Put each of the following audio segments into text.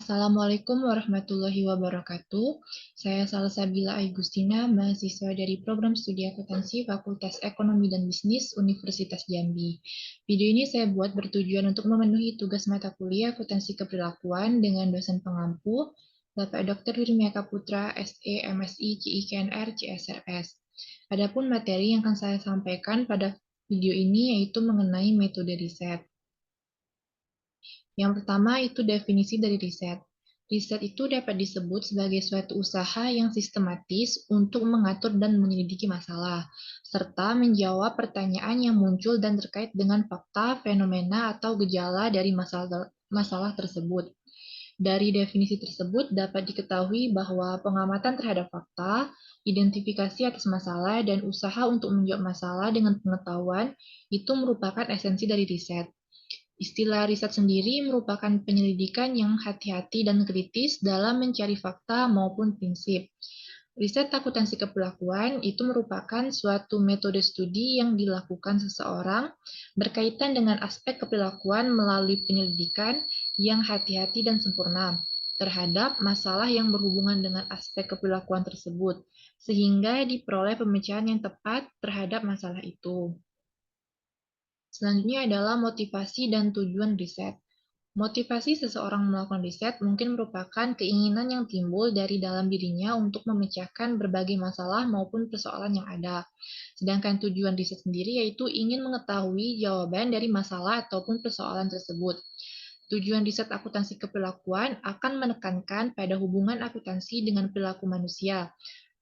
Assalamualaikum warahmatullahi wabarakatuh. Saya Salsabila Aigustina, mahasiswa dari Program Studi Akuntansi Fakultas Ekonomi dan Bisnis Universitas Jambi. Video ini saya buat bertujuan untuk memenuhi tugas mata kuliah Akuntansi Keperlakuan dengan dosen pengampu, Bapak Dr. Wirmia Kaputra, SE, MSI, CIKNR, CSRS. Adapun materi yang akan saya sampaikan pada video ini yaitu mengenai metode riset. Yang pertama itu definisi dari riset. Riset itu dapat disebut sebagai suatu usaha yang sistematis untuk mengatur dan menyelidiki masalah, serta menjawab pertanyaan yang muncul dan terkait dengan fakta, fenomena, atau gejala dari masalah tersebut. Dari definisi tersebut dapat diketahui bahwa pengamatan terhadap fakta, identifikasi atas masalah, dan usaha untuk menjawab masalah dengan pengetahuan itu merupakan esensi dari riset. Istilah riset sendiri merupakan penyelidikan yang hati-hati dan kritis dalam mencari fakta maupun prinsip. Riset akuntansi keperlakuan itu merupakan suatu metode studi yang dilakukan seseorang berkaitan dengan aspek keperlakuan melalui penyelidikan yang hati-hati dan sempurna terhadap masalah yang berhubungan dengan aspek keperlakuan tersebut, sehingga diperoleh pemecahan yang tepat terhadap masalah itu. Selanjutnya adalah motivasi dan tujuan riset. Motivasi seseorang melakukan riset mungkin merupakan keinginan yang timbul dari dalam dirinya untuk memecahkan berbagai masalah maupun persoalan yang ada. Sedangkan tujuan riset sendiri yaitu ingin mengetahui jawaban dari masalah ataupun persoalan tersebut. Tujuan riset akuntansi keperlakuan akan menekankan pada hubungan akuntansi dengan perilaku manusia,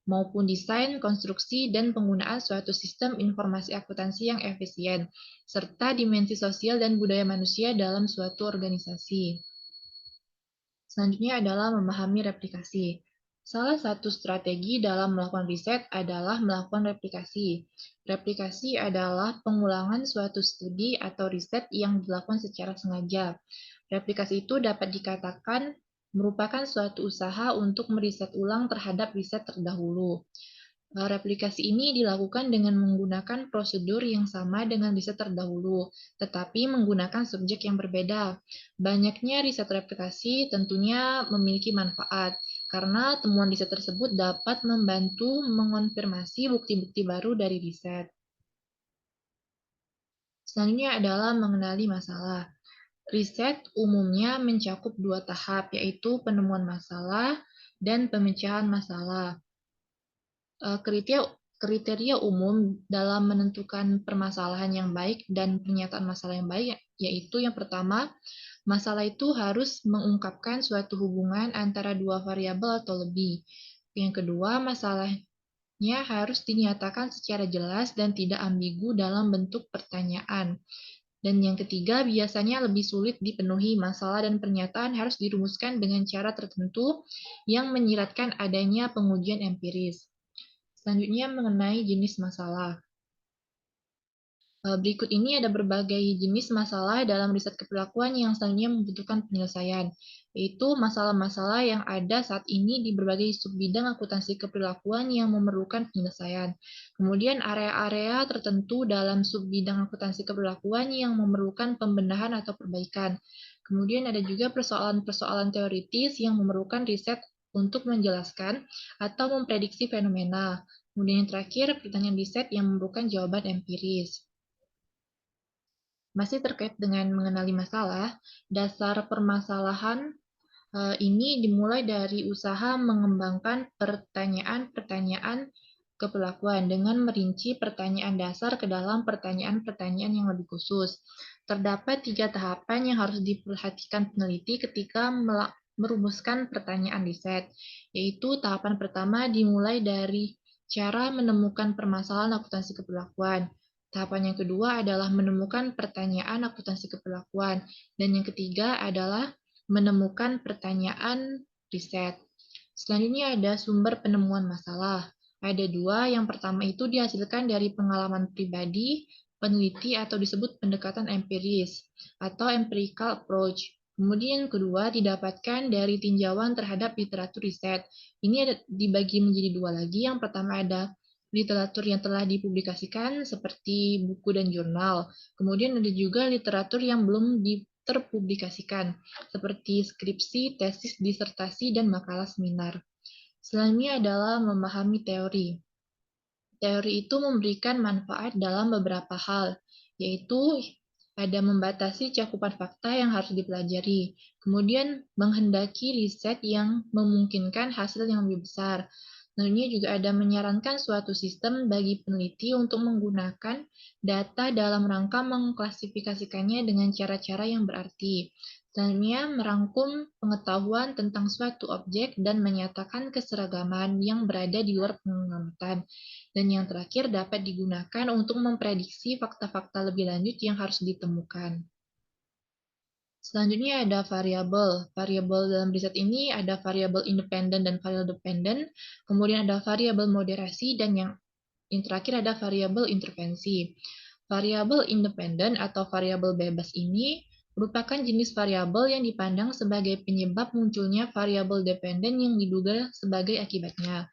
maupun desain, konstruksi, dan penggunaan suatu sistem informasi akuntansi yang efisien, serta dimensi sosial dan budaya manusia dalam suatu organisasi. Selanjutnya adalah memahami replikasi. Salah satu strategi dalam melakukan riset adalah melakukan replikasi. Replikasi adalah pengulangan suatu studi atau riset yang dilakukan secara sengaja. Replikasi itu dapat dikatakan merupakan suatu usaha untuk meriset ulang terhadap riset terdahulu. Replikasi ini dilakukan dengan menggunakan prosedur yang sama dengan riset terdahulu, tetapi menggunakan subjek yang berbeda. Banyaknya riset replikasi tentunya memiliki manfaat, karena temuan riset tersebut dapat membantu mengonfirmasi bukti-bukti baru dari riset. Selanjutnya adalah mengenali masalah. Riset umumnya mencakup dua tahap, yaitu penemuan masalah dan pemecahan masalah. Kriteria umum dalam menentukan permasalahan yang baik dan pernyataan masalah yang baik, yaitu yang pertama, masalah itu harus mengungkapkan suatu hubungan antara dua variabel atau lebih. Yang kedua, masalahnya harus dinyatakan secara jelas dan tidak ambigu dalam bentuk pertanyaan. Dan yang ketiga, biasanya lebih sulit dipenuhi. Masalah dan pernyataan harus dirumuskan dengan cara tertentu yang menyiratkan adanya pengujian empiris. Selanjutnya mengenai jenis masalah. Berikut ini ada berbagai jenis masalah dalam riset keperlakuan yang selanjutnya membutuhkan penyelesaian, yaitu masalah-masalah yang ada saat ini di berbagai subbidang akuntansi keperlakuan yang memerlukan penyelesaian. Kemudian area-area tertentu dalam subbidang akuntansi keperlakuan yang memerlukan pembenahan atau perbaikan. Kemudian ada juga persoalan-persoalan teoritis yang memerlukan riset untuk menjelaskan atau memprediksi fenomena. Kemudian yang terakhir, pertanyaan riset yang memerlukan jawaban empiris. Masih terkait dengan mengenali masalah, dasar permasalahan ini dimulai dari usaha mengembangkan pertanyaan-pertanyaan keperlakuan dengan merinci pertanyaan dasar ke dalam pertanyaan-pertanyaan yang lebih khusus. Terdapat 3 tahapan yang harus diperhatikan peneliti ketika merumuskan pertanyaan riset, yaitu tahapan pertama dimulai dari cara menemukan permasalahan akuntansi keperlakuan. Tahapan yang kedua adalah menemukan pertanyaan akuntansi keperlakuan, dan yang ketiga adalah menemukan pertanyaan riset. Selanjutnya ada sumber penemuan masalah. Ada 2, yang pertama itu dihasilkan dari pengalaman pribadi, peneliti atau disebut pendekatan empiris atau empirical approach. Kemudian yang kedua didapatkan dari tinjauan terhadap literatur riset. Ini dibagi menjadi 2 lagi. Yang pertama ada literatur yang telah dipublikasikan seperti buku dan jurnal. Kemudian ada juga literatur yang belum terpublikasikan, seperti skripsi, tesis, disertasi, dan makalah seminar. Selanjutnya adalah memahami teori. Teori itu memberikan manfaat dalam beberapa hal, yaitu ada membatasi cakupan fakta yang harus dipelajari, kemudian menghendaki riset yang memungkinkan hasil yang lebih besar. Selanjutnya juga ada menyarankan suatu sistem bagi peneliti untuk menggunakan data dalam rangka mengklasifikasikannya dengan cara-cara yang berarti. Selanjutnya, merangkum pengetahuan tentang suatu objek dan menyatakan keseragaman yang berada di luar pengamatan. Dan yang terakhir dapat digunakan untuk memprediksi fakta-fakta lebih lanjut yang harus ditemukan. Selanjutnya ada variabel. Variabel dalam riset ini ada variabel independen dan variabel dependen, kemudian ada variabel moderasi, dan yang terakhir ada variabel intervensi. Variabel independen atau variabel bebas ini merupakan jenis variabel yang dipandang sebagai penyebab munculnya variabel dependen yang diduga sebagai akibatnya.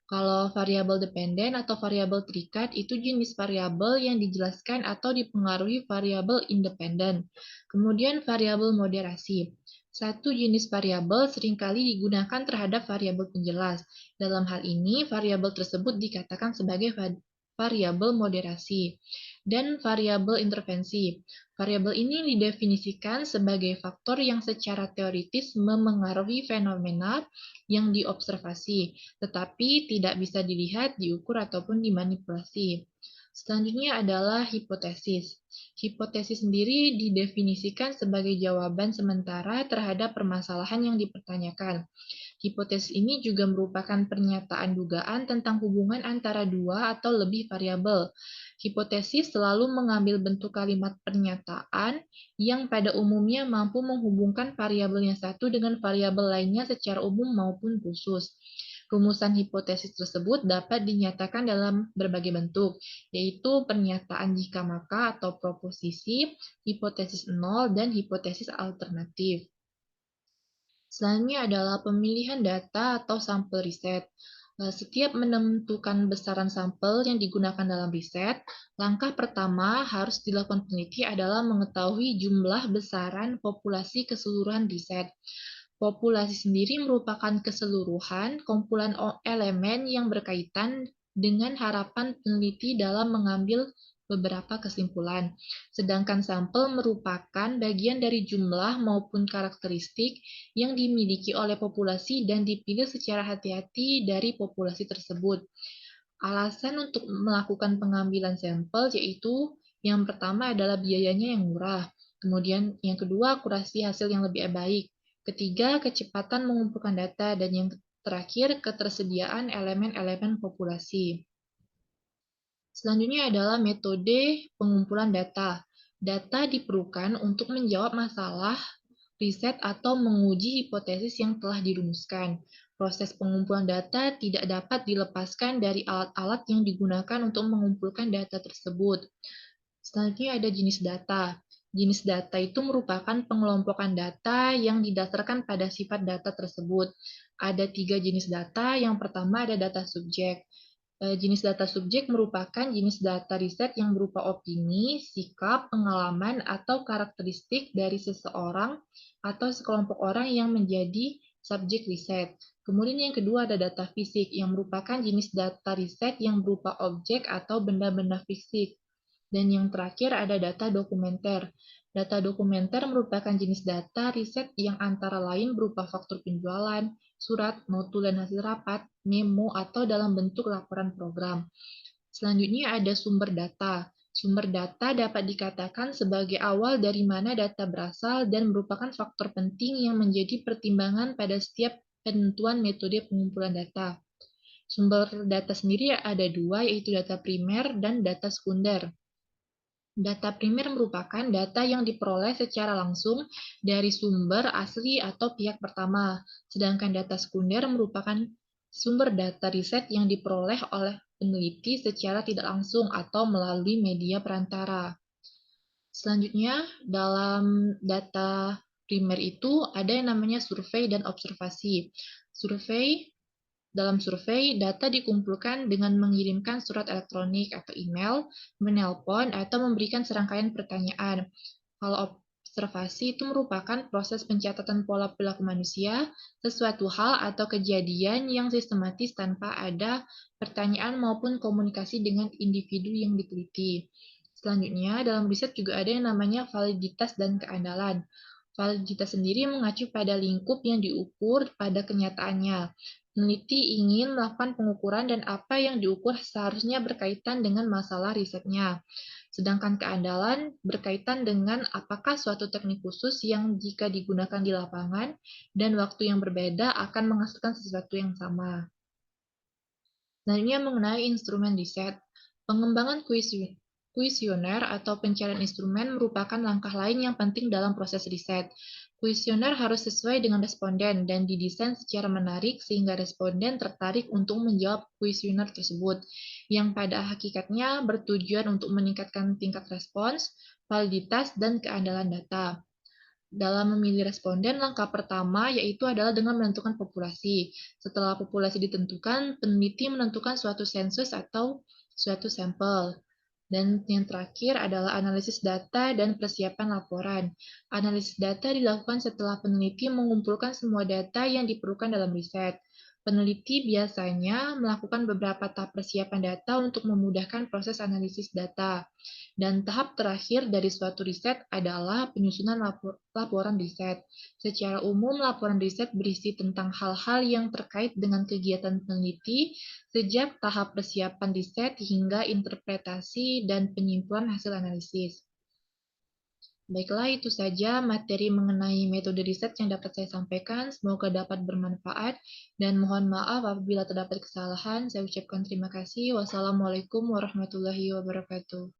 Kalau variabel dependen atau variabel terikat itu jenis variabel yang dijelaskan atau dipengaruhi variabel independen. Kemudian variabel moderasi. Satu jenis variabel seringkali digunakan terhadap variabel penjelas. Dalam hal ini, variabel tersebut dikatakan sebagai variabel moderasi. Dan variabel intervensi. Variabel ini didefinisikan sebagai faktor yang secara teoritis memengaruhi fenomena yang diobservasi, tetapi tidak bisa dilihat, diukur, ataupun dimanipulasi. Selanjutnya adalah hipotesis. Hipotesis sendiri didefinisikan sebagai jawaban sementara terhadap permasalahan yang dipertanyakan. Hipotesis ini juga merupakan pernyataan dugaan tentang hubungan antara dua atau lebih variabel. Hipotesis selalu mengambil bentuk kalimat pernyataan yang pada umumnya mampu menghubungkan variabel yang satu dengan variabel lainnya secara umum maupun khusus. Rumusan hipotesis tersebut dapat dinyatakan dalam berbagai bentuk, yaitu pernyataan jika-maka atau proposisi, hipotesis nol, dan hipotesis alternatif. Selanjutnya adalah pemilihan data atau sampel riset. Setiap menentukan besaran sampel yang digunakan dalam riset, langkah pertama harus dilakukan peneliti adalah mengetahui jumlah besaran populasi keseluruhan riset. Populasi sendiri merupakan keseluruhan kumpulan elemen yang berkaitan dengan harapan peneliti dalam mengambil beberapa kesimpulan. Sedangkan sampel merupakan bagian dari jumlah maupun karakteristik yang dimiliki oleh populasi dan dipilih secara hati-hati dari populasi tersebut. Alasan untuk melakukan pengambilan sampel yaitu yang pertama adalah biayanya yang murah, kemudian yang kedua akurasi hasil yang lebih baik, ketiga kecepatan mengumpulkan data, dan yang terakhir ketersediaan elemen-elemen populasi. Selanjutnya adalah metode pengumpulan data. Data diperlukan untuk menjawab masalah riset atau menguji hipotesis yang telah dirumuskan. Proses pengumpulan data tidak dapat dilepaskan dari alat-alat yang digunakan untuk mengumpulkan data tersebut. Selanjutnya ada jenis data. Jenis data itu merupakan pengelompokan data yang didasarkan pada sifat data tersebut. Ada 3 jenis data. Yang pertama ada data subjek. Jenis data subjek merupakan jenis data riset yang berupa opini, sikap, pengalaman, atau karakteristik dari seseorang atau sekelompok orang yang menjadi subjek riset. Kemudian yang kedua ada data fisik, yang merupakan jenis data riset yang berupa objek atau benda-benda fisik. Dan yang terakhir ada data dokumenter. Data dokumenter merupakan jenis data riset yang antara lain berupa faktur penjualan, surat, notulen hasil rapat, memo, atau dalam bentuk laporan program. Selanjutnya ada sumber data. Sumber data dapat dikatakan sebagai awal dari mana data berasal dan merupakan faktor penting yang menjadi pertimbangan pada setiap penentuan metode pengumpulan data. Sumber data sendiri ada dua, yaitu data primer dan data sekunder. Data primer merupakan data yang diperoleh secara langsung dari sumber asli atau pihak pertama, sedangkan data sekunder merupakan sumber data riset yang diperoleh oleh peneliti secara tidak langsung atau melalui media perantara. Selanjutnya, dalam data primer itu ada yang namanya survei dan observasi. Dalam survei, data dikumpulkan dengan mengirimkan surat elektronik atau email, menelpon, atau memberikan serangkaian pertanyaan. Kalau observasi itu merupakan proses pencatatan pola perilaku manusia, sesuatu hal atau kejadian yang sistematis tanpa ada pertanyaan maupun komunikasi dengan individu yang diteliti. Selanjutnya, dalam riset juga ada yang namanya validitas dan keandalan. Validitas sendiri mengacu pada lingkup yang diukur pada kenyataannya. Peneliti ingin melakukan pengukuran dan apa yang diukur seharusnya berkaitan dengan masalah risetnya. Sedangkan keandalan berkaitan dengan apakah suatu teknik khusus yang jika digunakan di lapangan dan waktu yang berbeda akan menghasilkan sesuatu yang sama. Selanjutnya mengenai instrumen riset. Pengembangan kuesioner atau pencarian instrumen merupakan langkah lain yang penting dalam proses riset. Kuesioner harus sesuai dengan responden dan didesain secara menarik sehingga responden tertarik untuk menjawab kuesioner tersebut, yang pada hakikatnya bertujuan untuk meningkatkan tingkat respons, validitas, dan keandalan data. Dalam memilih responden, langkah pertama yaitu adalah dengan menentukan populasi. Setelah populasi ditentukan, peneliti menentukan suatu sensus atau suatu sampel. Dan yang terakhir adalah analisis data dan persiapan laporan. Analisis data dilakukan setelah peneliti mengumpulkan semua data yang diperlukan dalam riset. Peneliti biasanya melakukan beberapa tahap persiapan data untuk memudahkan proses analisis data. Dan tahap terakhir dari suatu riset adalah penyusunan laporan riset. Secara umum, laporan riset berisi tentang hal-hal yang terkait dengan kegiatan peneliti, sejak tahap persiapan riset hingga interpretasi dan penyimpulan hasil analisis. Baiklah, itu saja materi mengenai metode riset yang dapat saya sampaikan. Semoga dapat bermanfaat, dan mohon maaf apabila terdapat kesalahan. Saya ucapkan terima kasih. Wassalamualaikum warahmatullahi wabarakatuh.